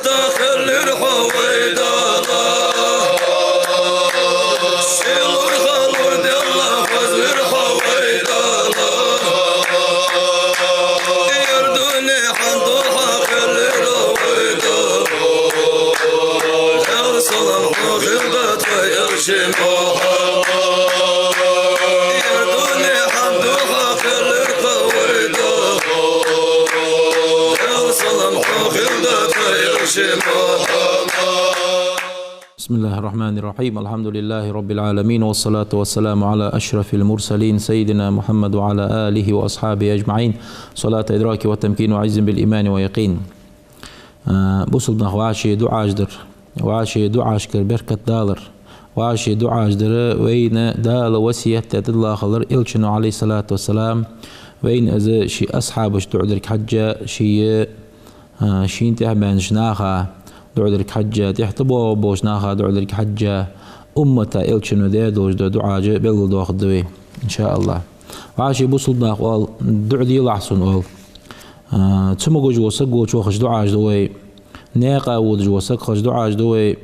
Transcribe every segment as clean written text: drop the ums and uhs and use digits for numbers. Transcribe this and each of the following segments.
تخل الحويدة شيلور خلور دي الله فزر حويدة يردوني حندو حقل الحويدة يرسل محوخلت ويرشي محمد يردوني حندو حقل الحويدة يرسل محوخلت ويرشي محمد. بسم الله الرحمن الرحيم. الحمد لله رب العالمين، والصلاة والسلام على أشرف المرسلين سيدنا محمد وعلى آله وأصحابه أجمعين. صلاة إدراك وتمكين وعز بالإيمان ويقين. بوصلنا وعاشي دعاء جدر وعاشي دعاء شكر بركة دالر وعاشي دعاء جدر وين دال وسية الله خلر إلشنو عليه الصلاة والسلام وين أز شي أصحابش تعذرك حجة شي انتهى بين جناخا دعذرك حجة تحتبو بوشناخا دعذرك حجة أمتا إلشنو دي دوش دعاء بيلو دو خدوي إن شاء الله. وعاشي بوصلنا قال دعدي لحسن قال تسمو جوسك وشوخش دعاء دوي ناقا ودجوسك خش دعاء دوي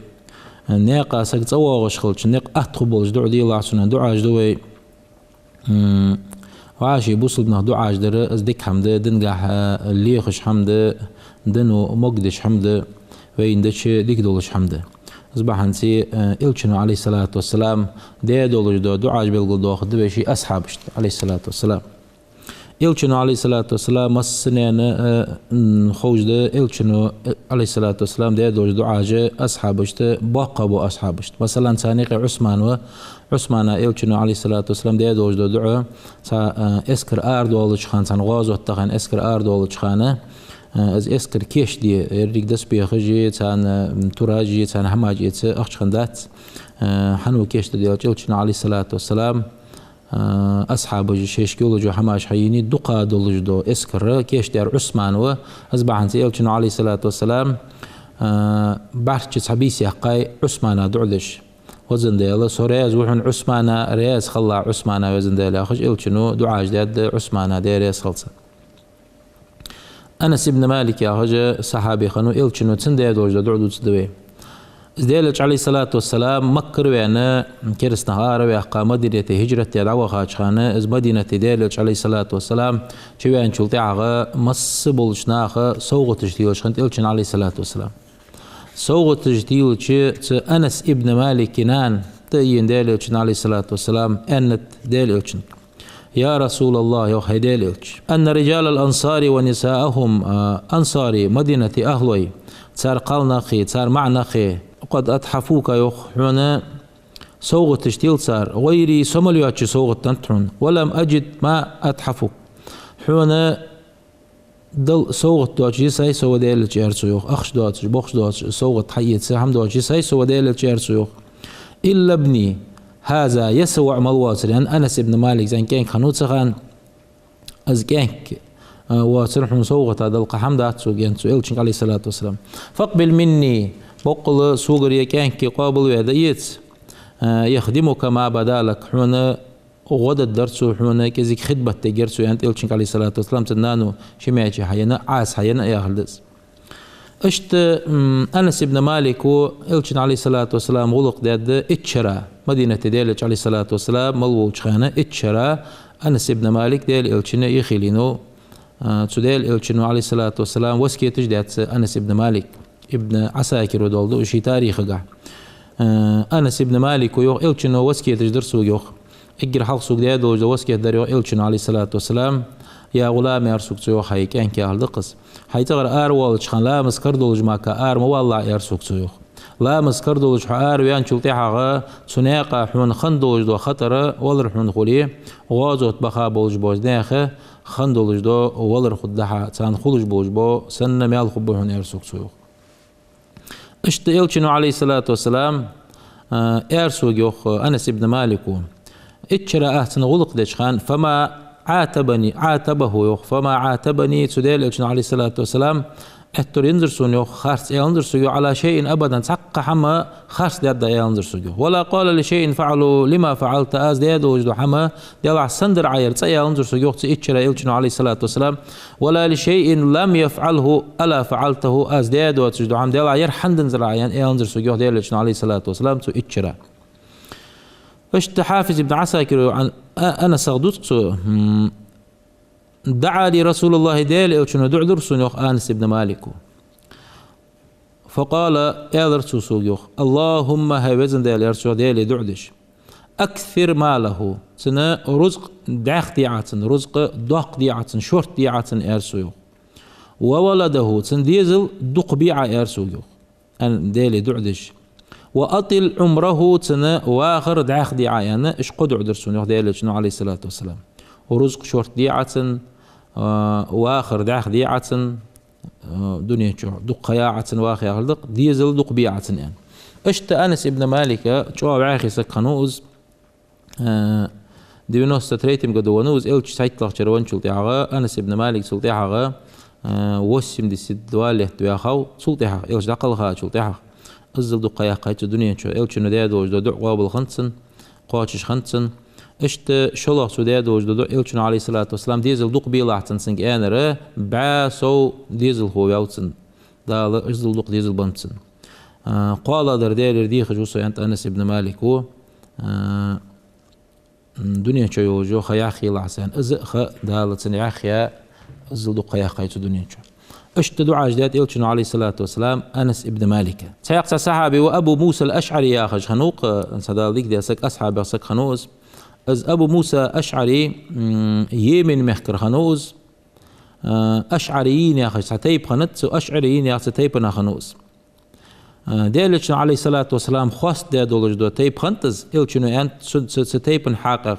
ناقا سك تصوغش خلش ناق أتخبلش دعدي لحسن دعاء دوي. وعاشي بوصلنا دعاء در ازدك حمد دنجح ليخش حمد دنو مقدش حمد وين دش ديك دولش حمد أصبح أنسي إلشنو عليه الصلاة والسلام دي دولش دو دعاء بيلقل دو خد بيشي أصحابش عليه الصلاة والسلام. إلشنو عليه الصلاة والسلام مسنين خوش ده إلشنو عليه الصلاة والسلام دي دولش دعاء أصحابش باقبو أصحابش مثلا سانيق عثمان إلشنو عليه الصلاة والسلام دي دولش دو دعاء اسكر دولش خان سان غاز واتخان اسكر دولش خانه از اسكر كيش دي ريك دس بيخجي تان تراجي تان هماجي اخشخندات حنو كيش دي إلشنو عليه الصلاة والسلام أصحاب شيش كيلو جو حماش حييني دقا دولجدو اسكر كيش دير عثمان و أصبح أنت إلشنو عليه الصلاة والسلام بعد حبيسي حقاي عثمان دعدش وزن ديلا سورياز وحن عثمان رياز خلا عثمان وزن ديلا خش إلشنو دعاج ديد عثمان دير رياز خلصة. أنس بن مالك يا هجا صحابي خنو إلشنو تسندي دولجدو دعدو تسدوي ديلج عليه الصلاة والسلام مكر ويانا كرس نهار ويحقا مدينة هجرة يدعوها خاجخانة از مدينة ديلج عليه الصلاة والسلام شويان شلطي عغا مص بولشناخا سوغة تجديلش خانت إلشن عليه الصلاة والسلام سوغة تجديلش أنس ابن مالك كنان تأيين ديلج عليه الصلاة والسلام أنت ديلج يا رسول الله يوحي ديلج أن رجال الأنصار ونساءهم أنصاري مدينة أهلوي صار قالنا خي صار معنا خي قد أتحفوك يخحون سوغة تشتيل صار غيري سملياتش سوغة تنتحون ولم أجد ما أتحفوك حون دل سوغة دواتش ساي سوى ديل جيرسو يخ أخش دواتش بوخش دواتش سوغة حيت سهم دواتش ساي سوى ديل جيرسو يخ إلا ابني هذا يسوع ملواتر لأن أنس بن مالك زين كان خنوت سخان أز كانك وسرحون سوغة هذا القحمدات سوغ ينسو إلشنك عليه الصلاة والسلام فاقبل مني بقل سوغر يكانك قابل ويديت يخدمك ما بدالك حون غد الدرس حون كزيك خدمة تجرسو يعني إلشنك عليه الصلاة والسلام تنانو شميعتي حينا عاس حينا يا خلدس اشت أنس بن مالك إلشن عليه الصلاة والسلام غلق داد اتشرا مدينة ديلج عليه الصلاة والسلام ملوش خانة اتشرا أنس بن مالك ديل إلشن يخيلينو تديل إلشنو عليه الصلاة والسلام وسكي تجدات أنس بن مالك ابن عساكر ودولدو وشي تاريخ قاع أنس بن مالك ويوخ إلشنو وسكي تجدر سوق يوخ إجر حق سوق ديادو وجو وسكي تدريو إلشنو عليه الصلاة والسلام يا غلام يرسوك تيوخ هاي كان كي أهلقص هاي تغر آر والش خان لا مسكردو جماكا آر موالله يرسوك تيوخ لا مسكردو جح آر ويان شلطي حقا سناقا حون خندو جدو خطر ولر حون خوليه وازوت بخا بولج بوز ناخه خندولج دو ولر خدها تان خولج بوج بو سنة ميال خبو حون يرسوك تيوخ اشت إلشنو عليه الصلاة والسلام يرسوك يوخ أنس بن مالك اتشرا أهتن غلق دشخان فما عاتبه يوخ فما عاتبني تديل إلشنو عليه الصلاة والسلام اتر ينظر سونيو خارس ينظر سونيو على شيء ابدا حق حما خارس دياد ينظر سونيو ولا قال لشيء فعلوا لما فعلت از دياد وجدو حما ديال سندر عير ينظر سونيو اتشرا يلشنو عليه الصلاه والسلام ولا لشيء لم يفعله الا فعلته از دياد وجدو حم ديال عير حندن زراعيان ينظر سونيو ديال يلشنو عليه الصلاه والسلام تو اتشرا اشت حافظ ابن عساكر عن انا سغدوت دعا لي رسول الله ديال يلشنو دعذر سونيو انس ابن مالك فقال يا رسول سوغيوخ اللهم هاوزن ديال يرسو ديال دعدش اكثر ماله سنة رزق داخ ديعاتن رزق دوق ديعاتن شورت ديعاتن يرسو وولده سن ديزل دق بيع يرسو ان ديال دعدش واطل عمره سنة واخر داخ ديعا يعني اش قد عذر سونيوخ ديال شنو عليه الصلاه والسلام ورزق شورت ديعاتن واخر داخ ديعاتن دنيا شو دق ياعتن واخي يغلق ديزل دق بيعتن يعني اشت انس ابن مالك شو عاخي سكنوز دينوس تريتم قدونوز الش سايتلخ شروان شلتيها انس ابن مالك سلتيها وسم دي سدوال يحتويها سلتيها الش دقلها شلتيها ازل دق يا قايت دنيا شو الش ندادو دو قابل خنسن قاچش خنسن اشت شلوخ سوداد وجدو إلشنا عليه الصلاة والسلام ديزل دوق بيلاحتن سنك آنرة بعسو ديزل هو يوتسن دال اشزل دوق ديزل بنتسن قال در دير ديخ جوسو انت أنس ابن مالك هو دنيا شو يوجو خياخي لعسان ازخ دالتن ياخيا ازل دوق ياخيتو دنيا شو اشت دعاء جداد إلشنا عليه الصلاة والسلام أنس ابن مالك سيقصى صحابي وأبو موسى الأشعري ياخج خنوق انسدال ديك دي اسك أصحاب يسك خنوز از ابو موسى اشعري يمن محكر خنوز اشعريين يا اخي ستيب خنت اشعريين يا ستيب نخنوز ديلش عليه الصلاه والسلام خاص دول دو تيب خنتز الشنو انت ستيب حقق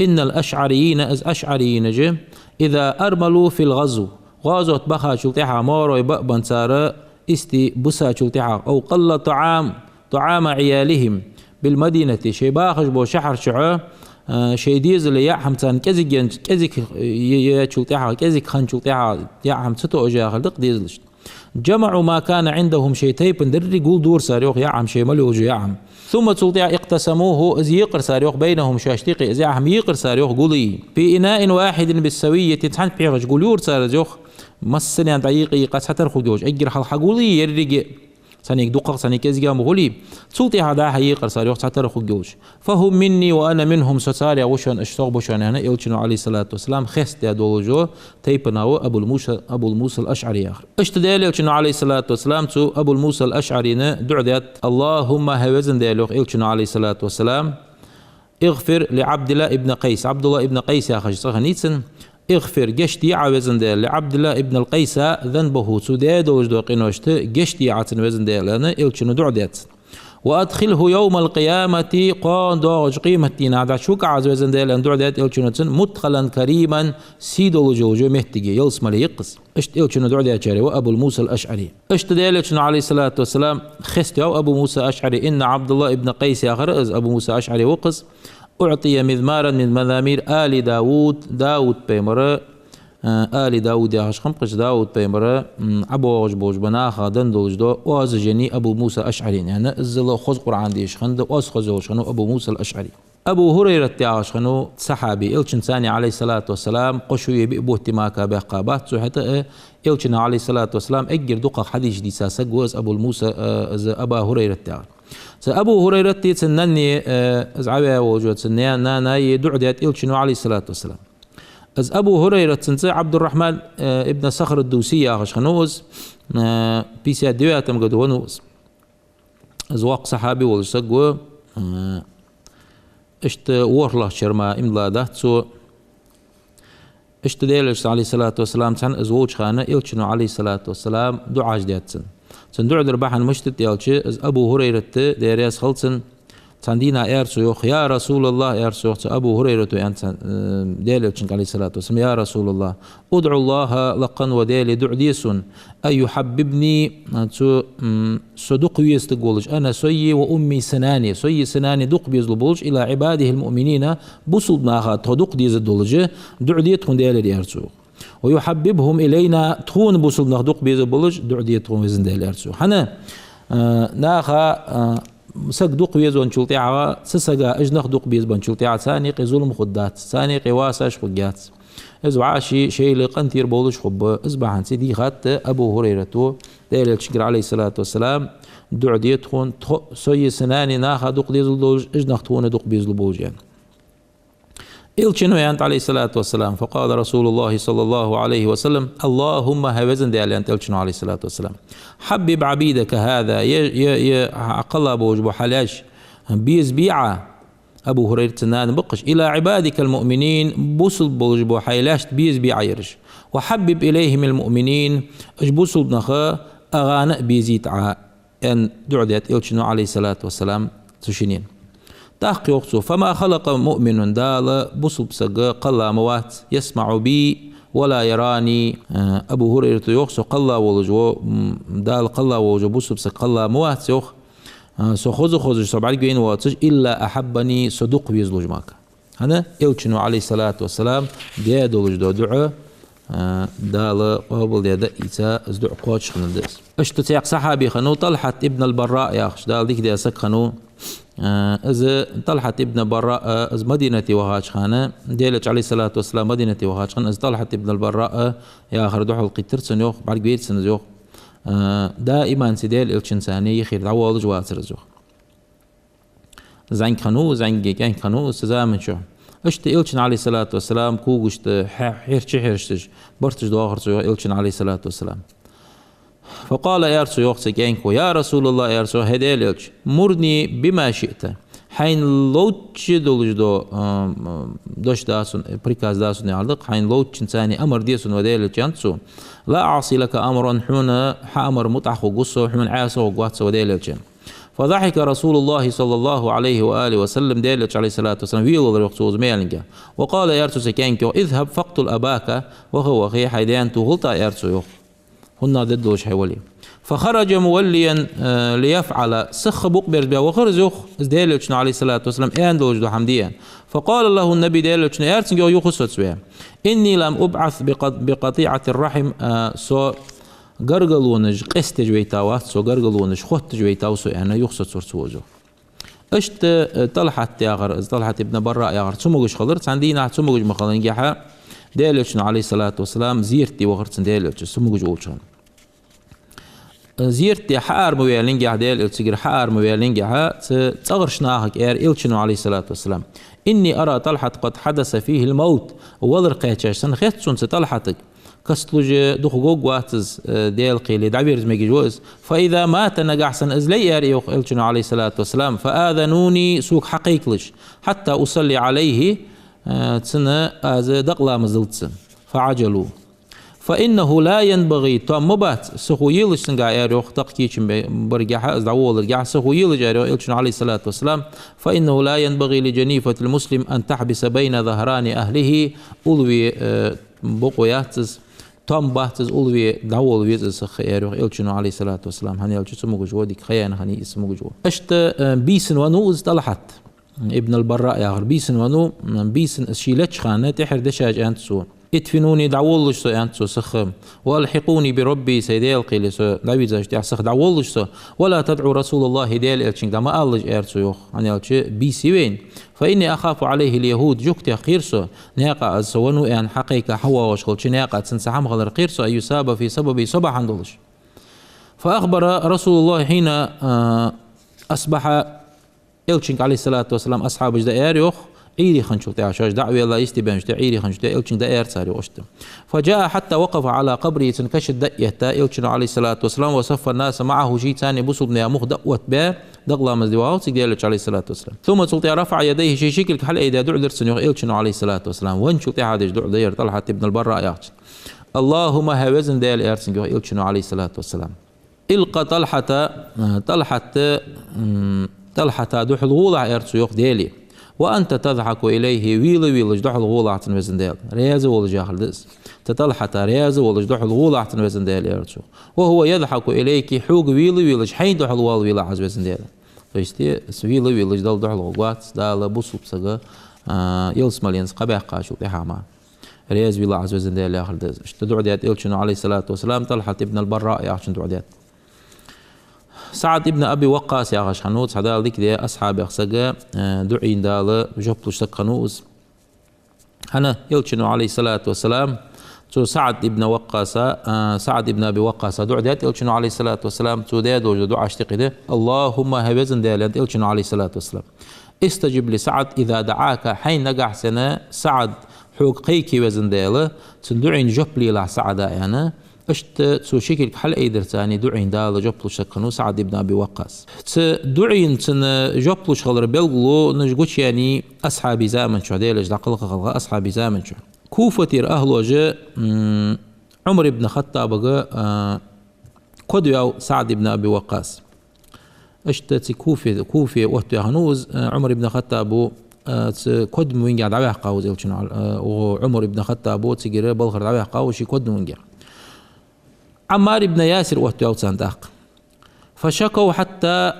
ان الاشعريين از اشعريين جه اذا ارملوا في الغزو غازوت بخا شلتها مارو يبقبن ساره استي بسا شلتها او قل طعام عيالهم بالمدينه شي باخش بو شحر شعو شي ديزل يا حمتان كزك يا شلتها كزك خن شلتها يا حمتو اجا خلق ديزلش جمعوا ما كان عندهم شي تيب ندري قول دور ساريوخ يا عم شي ملو يا عم ثم تلطيع اقتسموه از يقر ساريوخ بينهم شاشتيقي از عم يقر ساريوخ قولي في اناء واحد بالسويه تتحن بيغش قوليور ساريوخ مسني عن دقيقي قد حترخو جوج اجر حلحقولي يرجع سنيك دقق سنيك ازجا مغولي سلطي هذا حقيقة صار يوقت حترخو جوج فهم مني وانا منهم سساري وشان اشتاق بشان هنا يلشنو عليه الصلاة والسلام خست يا دولجو تيبناو ابو الموسى الاشعري اخر اشتدال يلشنو عليه الصلاة والسلام تو ابو الموسى الاشعري دعدت اللهم هوزن ديالوخ يلشنو عليه الصلاة والسلام اغفر لعبد الله ابن قيس عبد الله ابن قيس يا خش صغنيتسن اغفر جشتي عوزن ديال لعبد الله ابن القيس ذنبه سداد وجدو قينوشت جشتي عتن وزن ديال انا الشنو دعدت وادخله يوم القيامة قان دوج قيمتي نادا شوك عز وزن ديال ان دعدت الشنو مدخلا كريما سيدو جوجو مهتجي يلسم يقص اشت الشنو دعدت شاري وابو الموسى الاشعري اشت ديال الشنو عليه الصلاة والسلام خست ابو موسى الاشعري ان عبد الله ابن قيس يا غرز ابو موسى الاشعري وقص أعطي مذمارا من مذامير آل داود بيمرة آل داود يا خمقش داود بيمرة أبو بوج بناخا دندوج دو وازجني أبو موسى أشعري يعني الزلا خذ قرآن ديش خند وأسخذ شنو أبو موسى الأشعري أبو هريرة تعاش خنو صحابي إلشن ثاني عليه الصلاة والسلام قشوي بأبو تماكا بقابات حتى إلشن عليه الصلاة والسلام أجر دقة حديث دي ساسق وز أبو الموسى أبا هريرة تعاش أبو هريرة تسنني أزعبها وجود سنيا نانا يدعدت إلشنو عليه الصلاة والسلام از أبو هريرة تنسى عبد الرحمن ابن صخر الدوسي أخش خنوز بيسا ديواتم قد ونوز از واق صحابي والسقو اشت ورله شرما املا دهتسو اشت ديلش عليه الصلاة والسلام تن ازوج خانة إلشنو عليه الصلاة والسلام دعاج دياتسن تندعو درباحن مشتت يالشي از أبو هريرة ديرياس خلصن تندينا ارسو يوخ يا رسول الله ارسو يوخ أبو هريرة انت ديلش عليه الصلاة والسلام يا رسول الله ادعو الله لقن وديلي دعديسون أي يحببني صدق يستقولش أنا سوي وأمي سناني دق بيزلبولش إلى عباده المؤمنين بصل ناخا تدق ديز الدولجة دعديتهم ديالي ارسو ويحببهم إلينا تخون بوصل نخدق بيز بولج دعدية تخون وزن ديال إرسو حنا ناخا سقدق بيز ونشلتي عوا سسقا اجنخ دق بيز بنشلتي عوا ثاني ظلم خدات ثاني قواساش خجات إذ عاشي شيء لقنتير بولش خب إصبح عن سيدي خات أبو هريرة ديل الشكر عليه الصلاة والسلام دع ديتخون سوي سناني ناخا دق ديزل دولج إجنخ تخون دق بيزل بولجان إلشنو يانت عليه الصلاة والسلام فقال رسول الله صلى الله عليه وسلم اللهم هوزن ديال يانت إلشنو عليه الصلاة والسلام حبب عبيدك هذا يا عقل بوجبو حلاش بيز بيعة أبو هريرة سنان بقش إلى عبادك المؤمنين بوصل بوجبو حيلاش بيز بيعيرش وحبب إليهم المؤمنين اجبوصل بنخا أغانق بيزيت أن دعدت إلشنو عليه الصلاة والسلام تشينين تحقي وقته فما خلق مؤمن دال بوصل بسقى قلا موات يسمع بي ولا يراني أبو هريرة يوخسو قلا ولجو دال قلا ولجو بوصل بسقى قلا موات يوخ سو خوز سبعي جوين واتش إلا أحبني صدق بيزلوج ماك هنا إلشنو عليه الصلاة والسلام ديادولج دو دعاء دال قبل ديدا إيسا ازدع قوتش خندس اشتتيق صحابي خنو طلحة ابن البراء ياخش دال ديك دي سك خنو إذا طلحة ابن براء إذ مدينة وهاج خانة ديلج عليه الصلاة والسلام مدينة وهاج خانة إذ طلحة ابن البراء يا آخر دوح القتر سنيوخ بعد بيت سنزيوخ دائما سيديل الشنساني خير دعوة جواتر زوخ زين كان خنو سزامن شو اشت إلشن عليه الصلاة والسلام كوجشت حيرش برتش دو آخر سو إلشن عليه الصلاة والسلام فقال يا رسول يوخسك يا رسول الله يا رسول هديل إلش مرني بما شئت حين لوتش دولجدو دوش داسون بريكاز داسون يعلق حين لوتش إنساني أمر ديسون وديل جانسو لا أعصي لك أمرا حون حأمر متعخ وقصو حون عاصو وقواتسو وديل جان فضحك رسول الله صلى الله عليه وآله وسلم ديلج عليه الصلاة والسلام ويل الرقصوز ميلنجا وقال يا رسول سكينكو اذهب فقتل أباك وهو خي حيدان تغلط يا رسول هنا ضد وش حيولي فخرج موليا ليفعل سخ بقبر بها وخرج يخ ديلج عليه الصلاة والسلام اين دوج حمديا فقال له النبي ديلج يا رسول يخص إني لم أبعث بقطيعة الرحم سو قرقلونج قست جويتاوات سو قرقلونج خط جويتاو سو يعني يخصت سورسوزو اشت طلحت ياغر طلحت ابن براء ياغر سموغش خلرت عندينا سموغش مخلين جحا ديلش عليه الصلاة والسلام زيرتي وغرت ديلش سموغش أولشان زيرتي حار مويلين جح ديلش سجر حار مويلين جح تغرش ناهك إلشنو عليه الصلاة والسلام إني أرى طلحة قد حدث فيه الموت وولر قيتش سنخيت سنس طلحتك كستلوج دخوق واتز ديل قيلي دعبيرز ميجي جوز فإذا مات نجحسن إزلي ياري إلشنو عليه الصلاة والسلام فآذنوني سوق حقيقلش حتى أصلي عليه تسنة از دقلا مزلتسن فعجلوا فإنه لا ينبغي مبات سخويلش سنجا ياري تقكيش برجع دعوة رجع سخويلش ياري إلشنو عليه الصلاة والسلام فإنه لا ينبغي لجنيفة المسلم أن تحبس بين ظهران أهله أولوي بقوياتز تام باتز أولوي دعوة ويز خير إلشنو عليه الصلاة والسلام هني إلش اسمه جوا ديك خيانة هني اسمه جوا أشت بيسن ونو طلحت ابن البراء يا غر بيسن ونو بيسن شيلتش خانة تحر دشاج أنت سو ادفنوني دعوالش سو أنت سو سخم والحقوني بربي سيديل قيل سو دعوي زاج تحسخ دعوالش سو ولا تدعو رسول الله ديل إلشين دا ما ألج إرسو يوخ هني إلش بيسي وين فإني أخاف عليه اليهود جوكت قيرسو ناقة السوانو أن حقيقة حوا وشغل ناقة سنسحم غلر قيرسو أن يساب في سبب صبح عندلش فأخبر رسول الله حين أصبح إلشين عليه الصلاة والسلام أصحاب جدا يوخ عيري خنشوتي عشاش دعوي الله يستبانش عيري خنشوتي إلشين دا ساري وشتم فجاء حتى وقف على قبره تنكشد دقيتا إلشين عليه الصلاة والسلام وصف الناس معه شيء ثاني بصل بن ياموخ دقوت با دغلا مزدواو سيديلش عليه الصلاة والسلام ثم سلطي رفع يديه شيء شكل كحل إذا دع درسن يوخ إلشين عليه الصلاة والسلام وانشوتي هذا دع دير طلحة ابن البراء ياخش اللهم هاوزن ديال إرسن يوخ إلشين عليه الصلاة والسلام إلقى طلحة دوح الغولع إرسو يوخ ديلي وأنت تضحك إليه ويل جدح الغولع تنوزن ديل رياز ولج آخر دس تطلحة رياز ولج دح الغولع تنوزن ديل إرسو وهو يضحك إليك حوق ويل حين دح الغول ويل عزوزن ديل فيستي ويل دال دح الغوات دال بوسو بسجا يلس ملينس قبح قاشو تحاما رياز بالله عز وجل ديال آخر دز دعديات إلشنو عليه الصلاة والسلام طلحة ابن البراء يا دعديات سعد ابن أبي وقاص يا خنوز هذا ذيك دي أصحاب يخسجا دعين دال جبلوش تقنوز أنا إلشنو عليه الصلاة والسلام تو سعد ابن وقاص سعد ابن أبي وقاص دعديات إلشنو عليه الصلاة والسلام تو دياد وجد دعاء اشتقده اللهم هبزن ديالات إلشنو عليه الصلاة والسلام استجب لسعد إذا دعاك حين نجح سنة سعد حوق قيكي وزن دياله تندعين جبلي لا سعد يعني اشت سو شكل حل ايدر ثاني دعين دال جبلو شكنو سعد ابن ابي وقاص دعين تن جبلو شغل بلغلو نجوش يعني اصحابي زامن شو ديلج دقلق اصحابي زامن شو كوفتير اهلو جاء عمر بن خطاب قدوا سعد ابن ابي وقاص اشت كوفي وقت هنوز عمر بن خطاب كود موين قاعد على قاوز يلشنو وعمر بن خطاب تجري بلغر على قاوش كود موين عمار بن ياسر وقت صنداق فشكوا حتى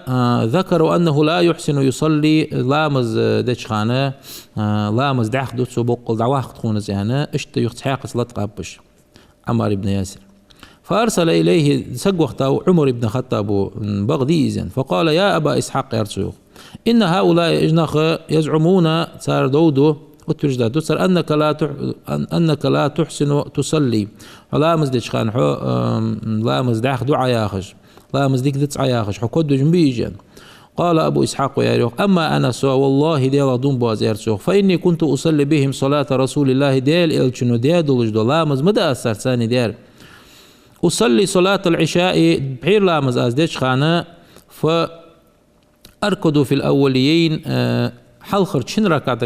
ذكروا أنه لا يحسن يصلي لامز دشخانة لامز دعخ دوتسو بقل دعواخ تخون زيانة اشت يختحاق صلاة قابش عمار بن ياسر فأرسل إليه سقوخته عمر بن خطاب بغديزا فقال يا أبا إسحاق يرسوخ إن هؤلاء إجناخ يزعمون صار دودو وتجدد صار أنك لا تحسن تصلي لامز دشخان لامز دعخ دعا ياخش لامز ديك دتع ياخش حكود جنبيجا قال أبو إسحاق يا ريخ أما أنا سوى والله ديال دون بوازير سوخ فإني كنت أصلي بهم صلاة رسول الله ديال إلشنو ديال دولجدو لامز مدى أثر ثاني ديال أصلي صلاة العشاء بحير لامز أزديش خانة فأركضوا في الأوليين حلخر شن ركعت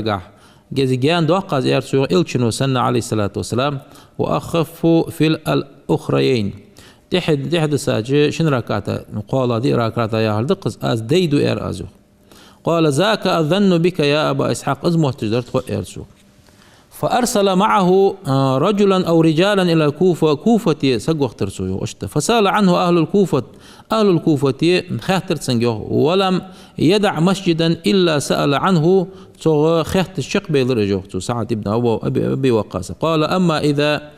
جزيجان دوقاز يرسو إلشنو سنة عليه الصلاة والسلام وأخفوا في الأخرين تحد ساجي شن ركعت قال دي ركعت يا هلدقز أز ديدو إير أزو قال ذاك أظن بك يا أبا إسحاق أزمه تجدرت إيرسو فأرسل معه رجلا أو رجالا إلى الكوفة كوفة سقوخ ترسوه فسأل عنه أهل الكوفة خاطر سنجوه ولم يدع مسجدا إلا سأل عنه خاطر الشق بيلرجوه سعد ابن أبي وقاص قال أما إذا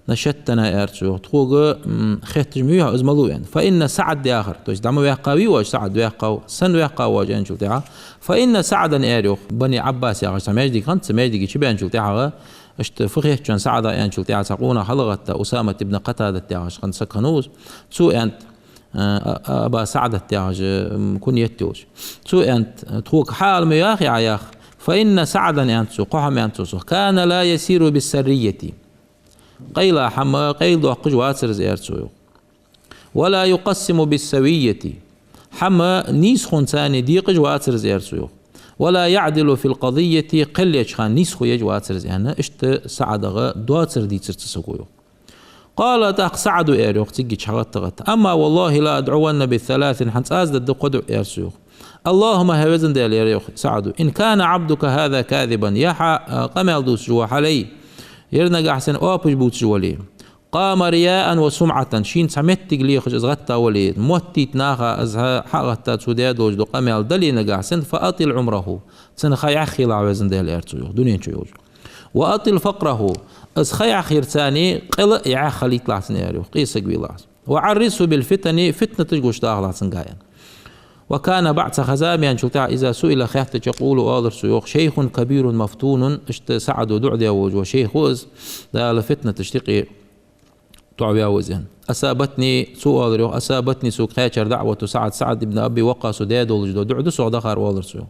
نشتنا يرسوه تقول خاطر ميوها أزملو يعني فإن سعد آخر دعمو يقاوي واج سعد ويقاو سن ويقاو واج أنشل تاعه فإن سعدا أريخ بني عباس يا سماجدي كانت سماجدي شبه أنشل تاعه اشت فخيه كان سعدا أنشل تاعه تقونا حلقت أسامة ابن قتادة تاعه كان سكنوز سوء أنت أبا سعد تاعه كن يتوش سوء أنت تقول حال مياخي عياخ فإن سعدا أنت قحم أنت كان لا يسير بالسرية قيل حما قيل دوق جواتر زيارتو ولا يقسم بالسوية حما نيسخ ثاني ديق جواتر زيارتو ولا يعدل في القضية قل يشخان نيسخ يجواتر زيانا اشت سعدغ دواتر دي ترتسقويو قال تاق سعد ايريوخ تيجي شغلت اما والله لا ادعون بالثلاث حنت ازد قدو ايرسيوخ اللهم هوزن ديال ايريوخ سعد ان كان عبدك هذا كاذبا يحا قمل دوس جوا علي يرنق أحسن أوبش بوتش ولي قام رياء وسمعة شين سمت تقليخ أزغتا ولي موتيت ناخا أزها حقتا تسودياد وجدو قميل دلي نقع أحسن فأطل عمره سنخي عخي لعوزن ديال إرتويوخ دونين شويوخ وأطل فقره أزخي عخير ثاني قل يعخلي طلعتن ياريوخ قيسك بيلاس وعرسه بالفتن فتنة تجوش داخل عسن قاين وكان بعد خزامي أن شلتها إذا سئل خيحت يقول آذر سيوخ شيخ كبير مفتون اشت سعد دعدي وجه وشيخ وز دال فتنة تشتقي تعبي وزن أصابتني سوء آذر أصابتني سوء خيشر دعوة سعد ابن أبي وقاص دياد وجدو دعد سوء دخار آذر سيوخ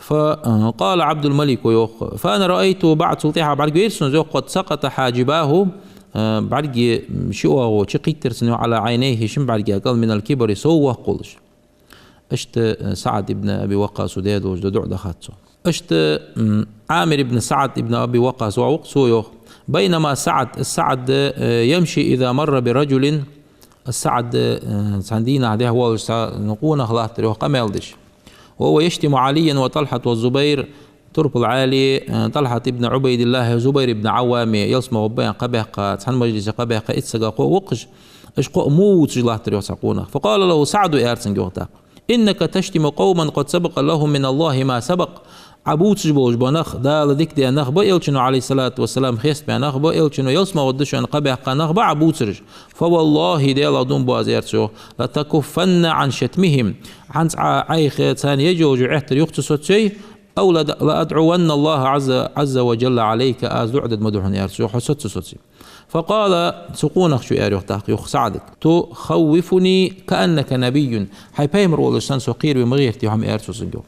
فقال عبد الملك يوخ فأنا رأيت بعد سلطيحة بعد جيرسون زوخ قد سقط حاجباه بعد شو شقيتر سنو على عينيه شم بعد قال من الكبر سوى قلش اشت سعد ابن ابي وقاص وديد وجد دعد خاتسو اشت عامر ابن سعد ابن ابي وقاص وقصو بينما السعد يمشي اذا مر برجل السعد سندينا عليه هو نقونا خلاص قميلدش وهو يشتم عليا وطلحة والزبير ترب العالي طلحة ابن عبيد الله زبير ابن عوام يلسم وبين قبيقة تحن مجلس قبيقة اتسقا وقش اشقو موت جلاه تريوسقونه فقال له سعد إيرسن جوتا إنك تشتم قوما قد سبق لهم من الله ما سبق عبوتش بوج بنخ دال ديك دي نخبا يلشنو عليه الصلاة والسلام خيست بنخبا يلشنو يلسما ودش أن قبح قنخبا عبوترج فوالله ديال أدون بوازيرتشو لتكفن عن شتمهم عن عيخ ثاني يجوج عهتر يختص شيء أو لأدعون الله عز وجل عليك أزعدد مدحن يرسو حسد سوتي فقال سقونك شو ياريخ تحقيق سعدك تخوفني كأنك نبي حي بيمر ولسان سقير بمغيرتي وهم يرسو سنجو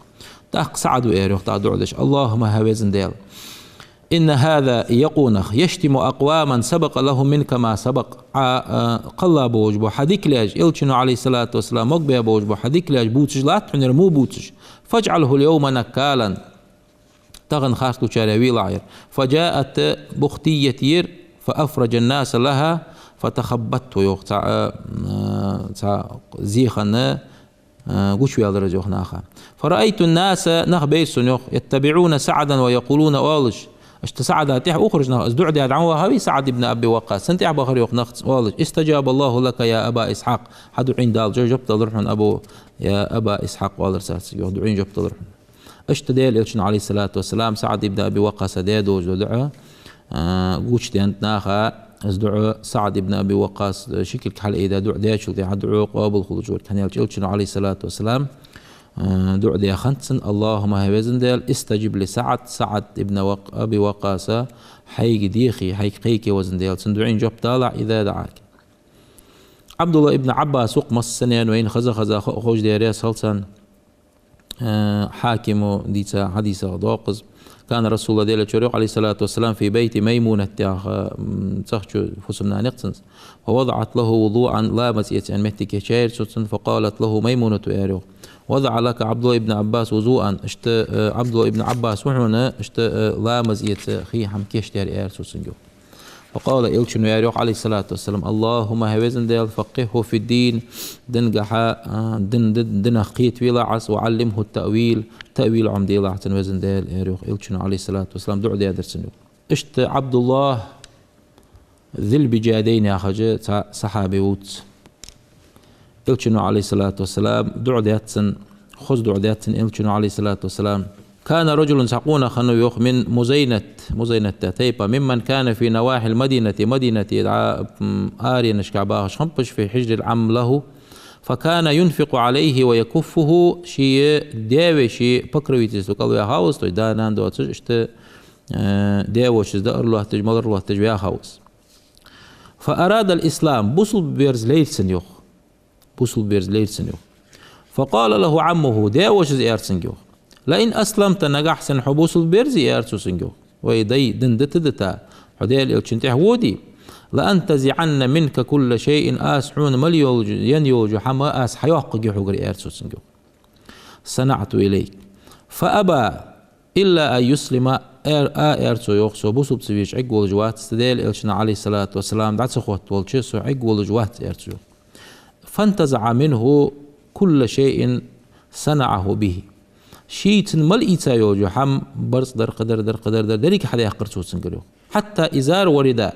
تحق سعد وياريخ تعدعدش اللهم هاوزن ديال إن هذا يقونخ يشتم أقواما سبق لهم منك ما سبق قلا بوجبو حديك لاج إلشنو عليه الصلاة والسلام مقبيا بوجبو حديك لاج بوتش لا تحنر مو بوتش فاجعله اليوم نكالا تغن خاصلو شاراوي لعير فجاءت بختية فأفرج الناس لها فتخبطت يوخ زيخنا قوش يالرج يوخ ناخا فرأيت الناس نخ بيسون يوخ يتبعون سعدا ويقولون أولش اشت سعد تيح أخرج نخ ازدع دي عدعوه هاوي سعد ابن أبي وقاص سنتيح بخر يوخ نخ أولش استجاب الله لك يا أبا إسحاق حدو عين دال جبت الرحمن أبو يا أبا إسحاق والرسالس يوخ دعين جبت الرحمن اشت ديل إلشن عليه الصلاة والسلام سعد ابن أبي وقاص ديدو جدعه قوش دينت ناخا ازدعو سعد ابن أبي وقاص شكل كحل إذا دع ديشل دي حدعو قابل خلوجور كان يلشن عليه الصلاة والسلام دع دي خنتسن اللهم هبزن ديل استجب لسعد سعد ابن أبي وقاص حيك ديخي حيك قيكي وزن ديل سندعين جب طالع إذا دعاك عبد الله ابن عباس وقمص سنين وين خزا خوش ديريس خلصان حاكم ديتا حديثة ضاقز كان رسول الله ديلا شريق عليه الصلاة والسلام في بيت ميمونة تخشو فسمنا نقصنس فوضعت له وضوعا لا مسيت عن مهتك شاير فقالت له ميمونة ياريو وضع لك عبد الله ابن عباس وضوءا عبد الله ابن عباس وحنا لا مسيت خي حمكيش دير يار سوسنجو فقال إلشنو ياريو عليه الصلاة والسلام اللهم هوزن ديل فقهه في الدين دنجح دن خيت ويلعس وعلمه التأويل تأويل عمدي لعتن وزن ديل ياريو إلشنو عليه الصلاة والسلام دعو دي درسنو اشت عبد الله ذي البجادين يا خجي صحابي ووت إلشنو عليه الصلاة والسلام دعو دياتن خذ دعو دياتن إلشنو عليه الصلاة والسلام كان رجل سقون خنو يوخ من مزينة تيبا ممن كان في نواحي مدينة آري نشكعباه شمبش في حجر العم له فكان ينفق عليه ويكفه شيء داوي شيء بكرويتس وقالوا يا هاوس تو دانان دو اشت داوش دار الله تجمل الله تجويا هاوس فأراد الإسلام بوصل بيرز ليلسن يوخ فقال له عمه داوش زيارسن يوخ لئن أسلمت نجح سن حبوس البرزي يارسو سنجو ويدي دندتا حديل الشنتح ودي لأنتزعن منك كل شيء آسحون مليوج ينيوج حما آس حيوق جحوجر يارسو سنجو صنعت إليك فأبى إلا أن يسلم يارسو يوخسو بوسو بسويش عقول جوات استديل إلشنا عليه الصلاة والسلام دعت سخوت والشيسو عقول جوات يارسو فانتزع منه كل شيء صنعه به شيت ملئتا يوجو حم برص در قدر دريك حدا يحقر سوسنجرو حتى إزار ورداء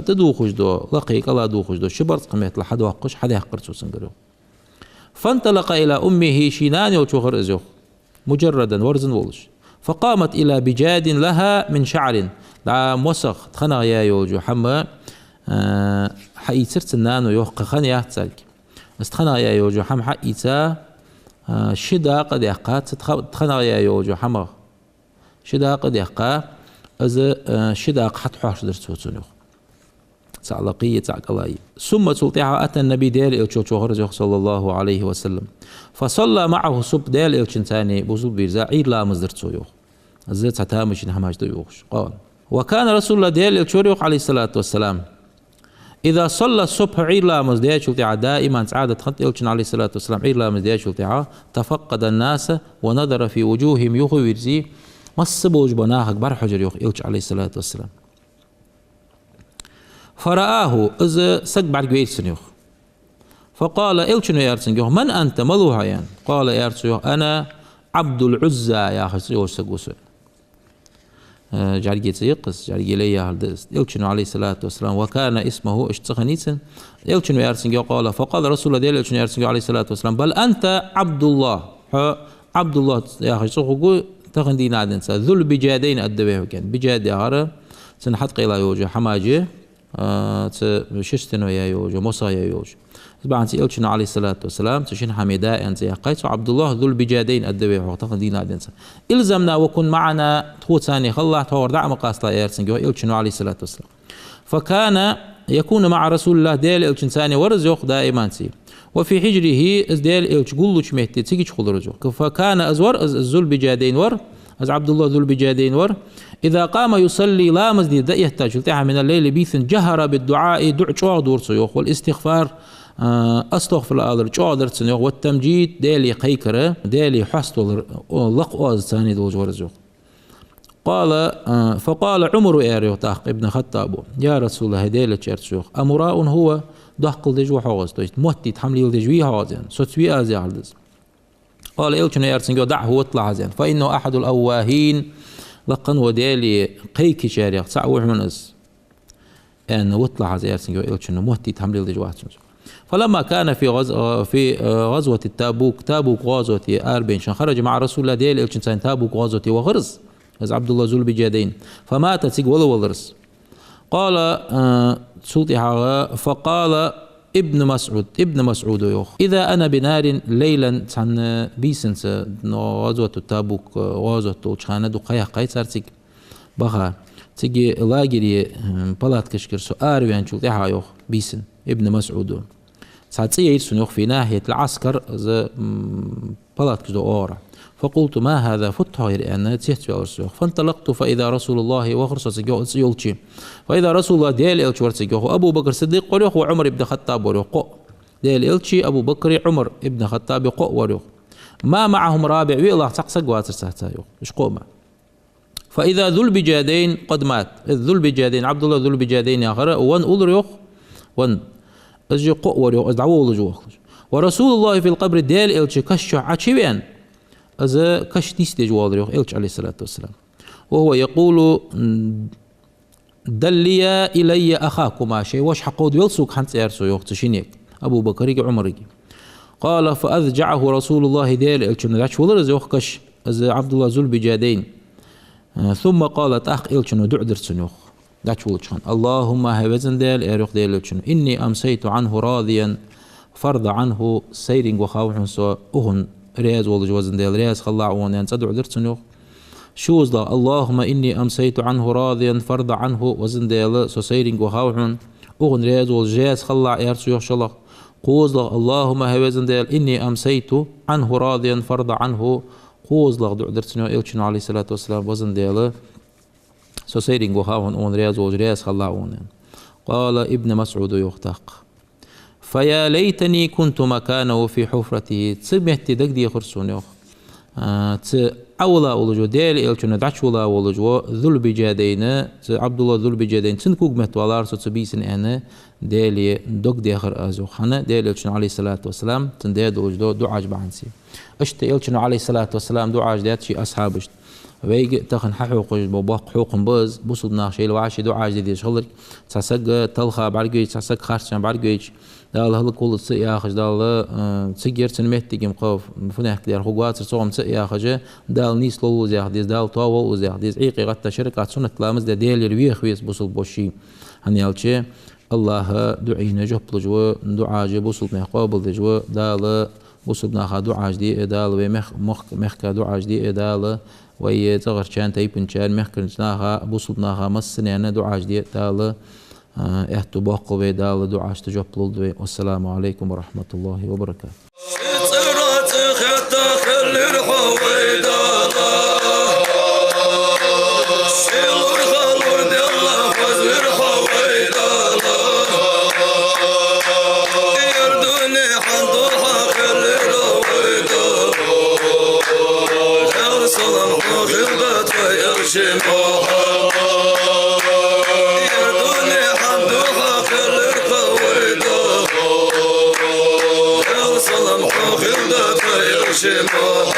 تدوخش دو لقيك الله دوخش دو شبرص قميت لحد وقش حدا يحقر سوسنجرو فانطلق إلى أمه شينان وشغر إزيو مجردا ورزن ولش فقامت إلى بجاد لها من شعر دعام وسخ تخنا يا يوجو حما حيتر سنانو يوق خانيا تسالك استخنا يا يوجو حم حيتا شداق دقة تخنا يا يوجو حما شداق دقة از شداق حت حاش درت وتنو تعلقية تعقلاي ثم تلطيها أتى النبي ديل إلشو صلى الله عليه وسلم فصلى معه صب ديل إلشنتاني بوزل بيرزا عيد لا مزدرتو يوخ زيت تامش نحماش دو يوخش قال وكان رسول الله ديل إلشو عليه الصلاة والسلام إذا صلى الصبح عيد لامز ديش ولتعا دائما عادة خط إلشن عليه الصلاة والسلام عيد لامز ديش ولتعا تفقد الناس ونظر في وجوههم يخو يرزي مصبوج بناهك بار حجر يخ إلش عليه الصلاة والسلام فرآه إذ سق بعد قويت يخ فقال إلشن يارسن يخ من أنت ملوها يعني قال يارسن يخ أنا عبد العزى يا أخي سيوش سقوسه جارجيت يقص جارجي ليا هالدست إلشنو عليه الصلاة والسلام وكان اسمه اشتخنيتن إلشنو يارسنجو قال فقال رسول الله ديال إلشنو يارسنجو عليه الصلاة والسلام بل أنت عبد الله عبد الله يا أخي سوخو تخن دين عدنسا ذو البجادين أدبه كان بجاد عرا سنحط قيلا يوجا حماجي شستنو يا يوجا موسى يا يوجا بعد إلشنا عليه الصلاة والسلام تشين حميداء أنت يا قيس عبد الله ذو البجادين أدبه تخن دين عدنسا إلزمنا وكن معنا تخوت ثاني خلا تور دعم قاصلا يرسن إلشنا عليه الصلاة والسلام فكان يكون مع رسول الله ديل إلشن ثاني ورزق دائما سي وفي حجره ازدال إلش قلوش مهتي تيجي خضرجو فكان أزور ذو البجادين ور أز عبد الله ذو البجادين ور إذا قام يصلي لا مزدي يحتاج التحى من الليل بيث جهر بالدعاء دع شو دور سيوخ والاستغفار أستغفر الله شو دور سيوخ والتمجيد ديلي قيكرة ديلي حستول لقواز ثاني دول ورزق قال فقال عمر يا طاق ابن خطاب يا رسول الله ديلة شيخ أمراء هو دحقل دجو حوز تويت موتي تحملي دجوي حوزين سوتسوي أزي عالدز قال إلشنا يرسنجو دعه واطلع زين فإنه أحد الأواهين لقن وديلي قيكي شاريخ سعوح من أز أن واطلع زي يرسنجو إلشنا موتي تحملي دجو حوزين فلما كان في غزوة التابوك تابوك غزوة آربين خرج مع رسول الله ديلي إلشنا تابوك غزوة وغرز از عبد الله ذو البجادين فمات تيج ولرس قال فقال ابن مسعود يوخ إذا أنا بنار ليلا عن بيسنس غزوة التابوك غزوة وشخانة دقيا قيصر تيج بخا تيجي لاجري بلاد كشكر سؤال وين شلتها يوخ بيسن ابن مسعود ساعتي يوخ في ناحية العسكر ز بلاد كشدو أورا فقلت ما هذا فتحير أن تيحت أرسوخ فانطلقت فإذا رسول الله وخرص يولشي فإذا رسول الله ديال إلش ورسيجوه أبو بكر صديق وريخ وعمر ابن خطاب وريخ ديال إلشي أبو بكر عمر ابن خطاب قو وريخ ما معهم رابع ويلا سقسق واتر سهتايوخ مش قوما فإذا ذو البجادين قد مات ذو البجادين عبد الله ذو البجادين يا خرا وان أولريخ وان أجي قو وريخ أدعوه لجوخ ورسول الله في القبر ديال إلشي كشع عشيبين أذا كشتيس دجوالريخ إلش عليه الصلاة والسلام وهو يقول دليا إلي أخاكما شيء وش حقود يلسوك حنت يرسو يوخ تشينيك أبو بكر عمر قال فأذجعه رسول الله ديل إلش ندعش ولرز يوخ كش أذا عبد الله ذو البجادين ثم قالت أخ إلش ندع درسن يوخ دعش ولشان اللهم هبزن ديل إيريخ ديل إلش إني أمسيت عنه راضيا فرض عنه سيرين وخاوحن سو أهن رياز والله جوازن ديال رياز خلاع وان تدعو درتسنو شوز لا اللهم إني أمسيت عنه راضيا فرض عنه وزن ديال سوسيرين وخاوحن أغن رياز والجاز خلاع يرسو يخشلق قوز لا اللهم هوازن ديال إني أمسيت عنه راضيا فرض عنه قوز لا دعو درتسنو إلشنو عليه الصلاة والسلام وزن ديال سوسيرين وخاوحن أغن رياز والجاز خلاع وان قال ابن مسعود يختق فيا ليتني كنت مكانه في حفرته تسمعت دقدي خرسون يوخ أولا ولجو ديل إلشنا دعش ولا ولجو ذو البجادين عبد الله ذو البجادين تنكوك متوالار ستبيسن أنا ديلي دق آخر أزوخ حنا ديل إلشنا عليه الصلاة والسلام تنديد وجدو دعاج بعنسي أشت إلشنا عليه الصلاة والسلام دعاج ديت شي أصحابش ويجي تخن حقوق بباق حقوق بوز بوصلنا شيء الوعشي دعاج دي شغلك تسق تلخا بعرجيج تسق خارج بعرجيج دال هل كل يا خج دال تسجير تنمت تجيم قاف فنح كدير خوات صوم يا خج دال نيس لو زي ديز دال طاو وزي ديز عيقي غتا شركات سنة لامز ديل يروي خويس بوصل بوشي هنيالشي الله دعينا جبل جو دعاج بوصل مقابل جو دال بوصل ناخا دعاج دي دال ومخ دعاج دي دال وي تغر كان تيبن كان مخكناها بوصلناها مسنه دعاج دي دال احتو باقو بيدال دعاش تجبل والسلام عليكم ورحمة الله وبركاته Shema